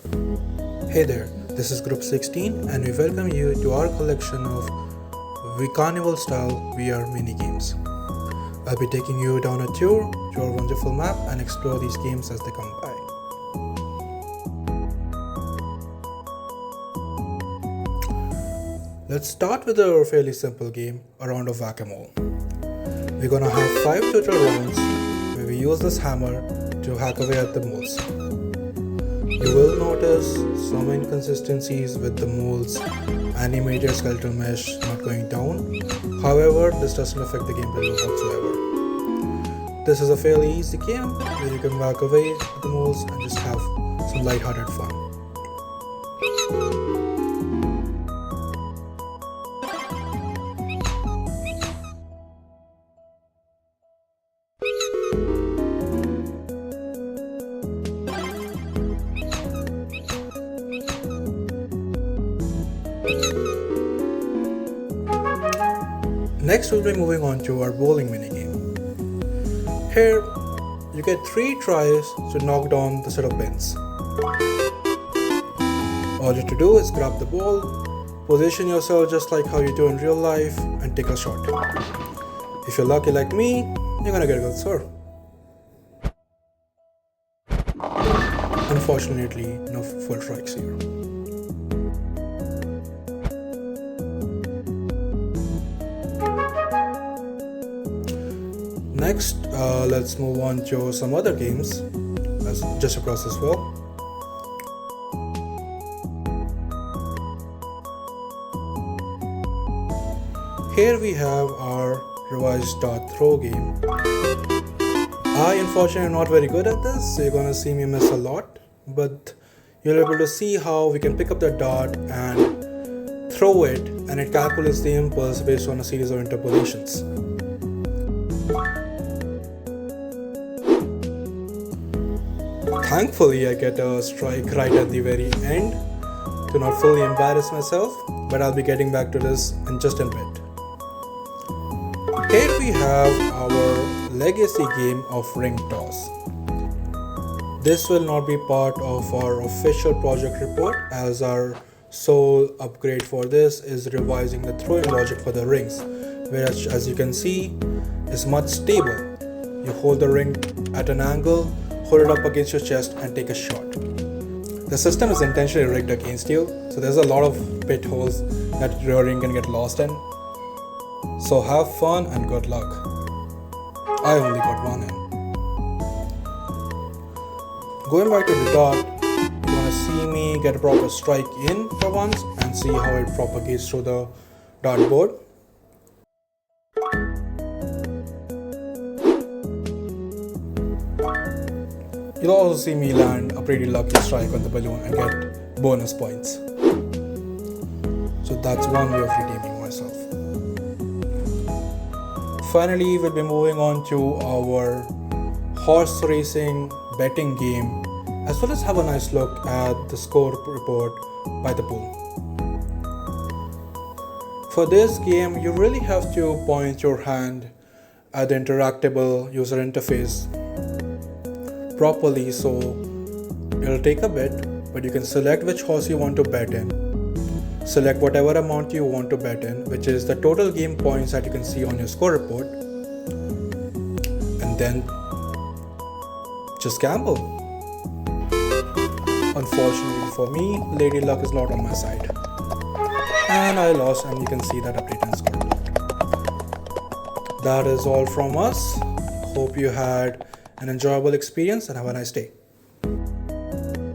Hey there, this is Group 16 and we welcome you to our collection of Carnival-style VR minigames. I'll be taking you down a tour to our wonderful map and explore these games as they come by. Let's start with a fairly simple game, a round of whack-a-mole. We're gonna have 5 total rounds where we use this hammer to hack away at the moles. You will notice some inconsistencies with the mole's animated skeletal mesh not going down. However, this doesn't affect the gameplay whatsoever. This is a fairly easy game where you can whack away at the moles and just have some lighthearted fun. Next, we'll be moving on to our bowling minigame. Here, you get 3 tries to knock down the set of pins. All you have to do is grab the ball, position yourself just like how you do in real life, and take a shot. If you're lucky like me, you're gonna get a good score. Unfortunately, no full strikes here. Next, let's move on to some other games just across this wall. Here we have our revised dart throw game. I unfortunately am not very good at this, so you're gonna see me miss a lot, but you'll be able to see how we can pick up the dart and throw it, and it calculates the impulse based on a series of interpolations. Thankfully, I get a strike right at the very end to not fully embarrass myself, but I'll be getting back to this in just a bit. Here we have our legacy game of ring toss. This will not be part of our official project report, as our sole upgrade for this is revising the throwing logic for the rings, which, as you can see, is much stable. You hold the ring at an angle, hold it up against your chest and take a shot. The system is intentionally rigged against you, so there's a lot of pit holes that your ring can get lost in. So have fun and good luck. I only got one in. Going back to the dart, you're gonna see me get a proper strike in for once and see how it propagates through the dartboard. You'll also see me land a pretty lucky strike on the balloon and get bonus points. So that's one way of redeeming myself. Finally, we'll be moving on to our horse racing betting game, as well as have a nice look at the score report by the pool. For this game, you really have to point your hand at the interactable user interface properly, so it'll take a bit, but you can select which horse you want to bet in, select whatever amount you want to bet in, which is the total game points that you can see on your score report, and then just gamble. Unfortunately for me, Lady Luck is not on my side, and I lost, and you can see that update in scoreboard. That is all from us. Hope you had an enjoyable experience and have a nice day.